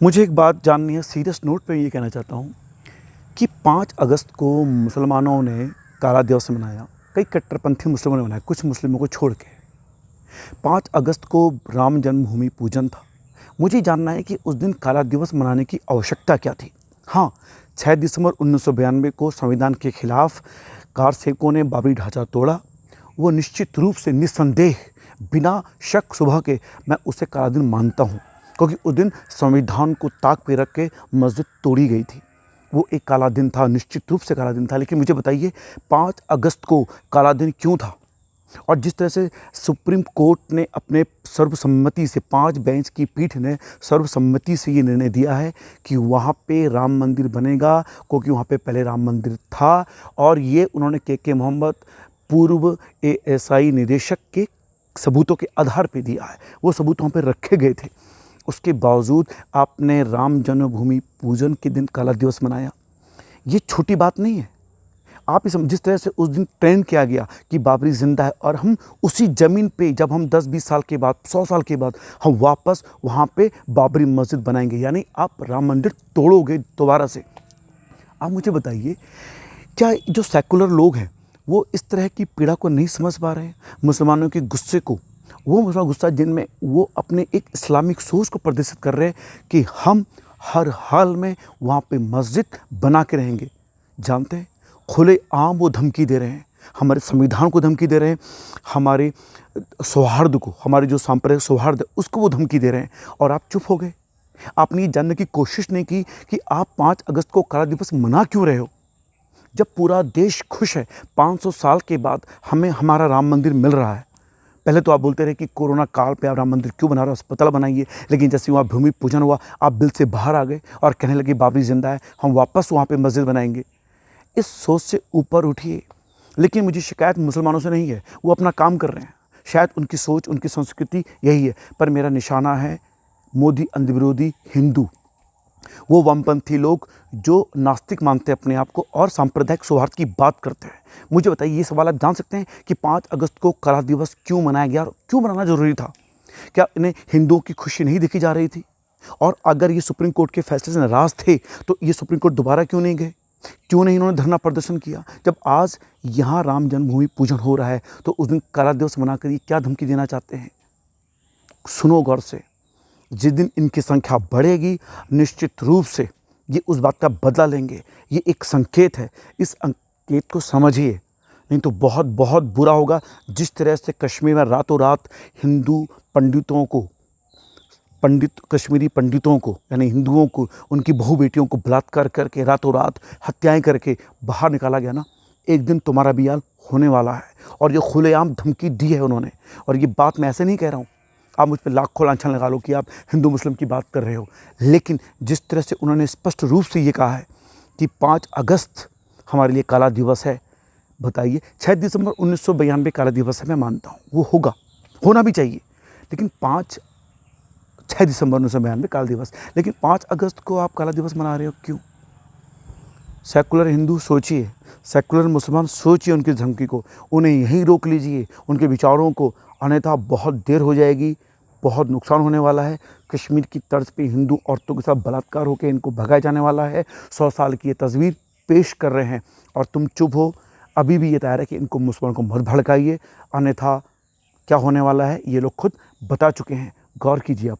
मुझे एक बात जाननी है, सीरियस नोट पे ये कहना चाहता हूँ कि 5 अगस्त को मुसलमानों ने काला दिवस मनाया। कई कट्टरपंथी मुस्लिमों ने मनाया, कुछ मुस्लिमों को छोड़ के। 5 अगस्त को राम जन्मभूमि पूजन था। मुझे जानना है कि उस दिन काला दिवस मनाने की आवश्यकता क्या थी? हाँ, 6 दिसंबर 1992 को संविधान के खिलाफ कारसेवकों ने बाबरी ढांचा तोड़ा। वो निश्चित रूप से निस्संदेह बिना शक शुबह के मैं उसे काला दिन मानता हूँ, क्योंकि उस दिन संविधान को ताक पे रख के मस्जिद तोड़ी गई थी। वो एक काला दिन था, निश्चित रूप से काला दिन था। लेकिन मुझे बताइए 5 अगस्त को काला दिन क्यों था? और जिस तरह से सुप्रीम कोर्ट ने अपने सर्वसम्मति से 5 बेंच की पीठ ने सर्वसम्मति से ये निर्णय दिया है कि वहाँ पे राम मंदिर बनेगा, क्योंकि वहाँ पे पहले राम मंदिर था। और ये उन्होंने के मोहम्मद पूर्व एएसआई निदेशक के सबूतों के आधार पे दिया है। वो सबूत वहाँ पे रखे गए थे। उसके बावजूद आपने राम जन्मभूमि पूजन के दिन काला दिवस मनाया। ये छोटी बात नहीं है। आप इस जिस तरह से उस दिन ट्रेंड किया गया कि बाबरी ज़िंदा है, और हम उसी ज़मीन पे जब हम 10-20 साल के बाद, 100 साल के बाद हम वापस वहाँ पे बाबरी मस्जिद बनाएंगे, यानी आप राम मंदिर तोड़ोगे दोबारा से। आप मुझे बताइए, क्या जो सेकुलर लोग हैं वो इस तरह की पीड़ा को नहीं समझ पा रहे हैं? मुसलमानों के गुस्से को, वो मुसलमान गुस्सा जिनमें वो अपने एक इस्लामिक सोच को प्रदर्शित कर रहे हैं कि हम हर हाल में वहाँ पे मस्जिद बना के रहेंगे। जानते हैं, खुलेआम वो धमकी दे रहे हैं, हमारे संविधान को धमकी दे रहे हैं, हमारे सौहार्द को, हमारे जो सांप्रदायिक सौहार्द है उसको वो धमकी दे रहे हैं, और आप चुप हो गए। आपने ये जानने की कोशिश नहीं की कि आप 5 अगस्त को काला दिवस मना क्यों रहे हो? जब पूरा देश खुश है, 500 साल के बाद हमें हमारा राम मंदिर मिल रहा है। पहले तो आप बोलते रहे कि कोरोना काल पे आप राम मंदिर क्यों बना रहे हो, अस्पताल बनाइए। लेकिन जैसे वहाँ भूमि पूजन हुआ, आप बिल से बाहर आ गए और कहने लगे बाबरी जिंदा है, हम वापस वहाँ पे मस्जिद बनाएंगे। इस सोच से ऊपर उठिए। लेकिन मुझे शिकायत मुसलमानों से नहीं है, वो अपना काम कर रहे हैं। शायद उनकी सोच, उनकी संस्कृति यही है, पर मेरा निशाना है मोदी अंधविरोधी हिंदू, वो वामपंथी लोग जो नास्तिक मानते हैं अपने आप को और सांप्रदायिक सौहार्द की बात करते हैं। मुझे बताइए, ये सवाल आप जान सकते हैं कि 5 अगस्त को काला दिवस क्यों मनाया गया और क्यों मनाना जरूरी था? क्या इन्हें हिंदुओं की खुशी नहीं देखी जा रही थी? और अगर ये सुप्रीम कोर्ट के फैसले से नाराज थे तो ये सुप्रीम कोर्ट दोबारा क्यों नहीं गए? क्यों नहीं इन्होंने धरना प्रदर्शन किया? जब आज यहाँ राम जन्मभूमि पूजन हो रहा है तो उस दिन काला दिवस मनाकर ये क्या धमकी देना चाहते हैं? सुनो गौर से। जिस दिन इनकी संख्या बढ़ेगी, निश्चित रूप से ये उस बात का बदला लेंगे। ये एक संकेत है, इस संकेत को समझिए, नहीं तो बहुत बहुत बुरा होगा। जिस तरह से कश्मीर में रातों रात हिंदू पंडितों को, कश्मीरी पंडितों को यानी हिंदुओं को, उनकी बहू बेटियों को बलात्कार करके रातों रात हत्याएं करके बाहर निकाला गया ना, एक दिन तुम्हारा भी हाल होने वाला है। और ये खुलेआम धमकी दी है उन्होंने। और ये बात मैं ऐसे नहीं कह रहा हूँ, आप मुझ पर लाखों लांछन लगा लो कि आप हिंदू मुस्लिम की बात कर रहे हो, लेकिन जिस तरह से उन्होंने स्पष्ट रूप से ये कहा है कि 5 अगस्त हमारे लिए काला दिवस है, बताइए 6 दिसंबर 1992 काला दिवस है, मैं मानता हूँ वो होगा, होना भी चाहिए। लेकिन 6 दिसंबर 1992 काला दिवस, लेकिन 5 अगस्त को आप काला दिवस मना रहे हो, क्यों? सेकुलर हिंदू सोचिए, सेकुलर मुसलमान सोचिए उनकी धमकी को, उन्हें यहीं रोक लीजिए, उनके विचारों को, अन्यथा बहुत देर हो जाएगी, बहुत नुकसान होने वाला है। कश्मीर की तर्ज पे हिंदू औरतों के साथ बलात्कार होकर इनको भगाया जाने वाला है। 100 साल की ये तस्वीर पेश कर रहे हैं और तुम चुप हो। अभी भी ये तैयार है कि इनको मुसलमानों को मत भड़काइए, अन्यथा क्या होने वाला है ये लोग खुद बता चुके हैं। गौर कीजिए आप।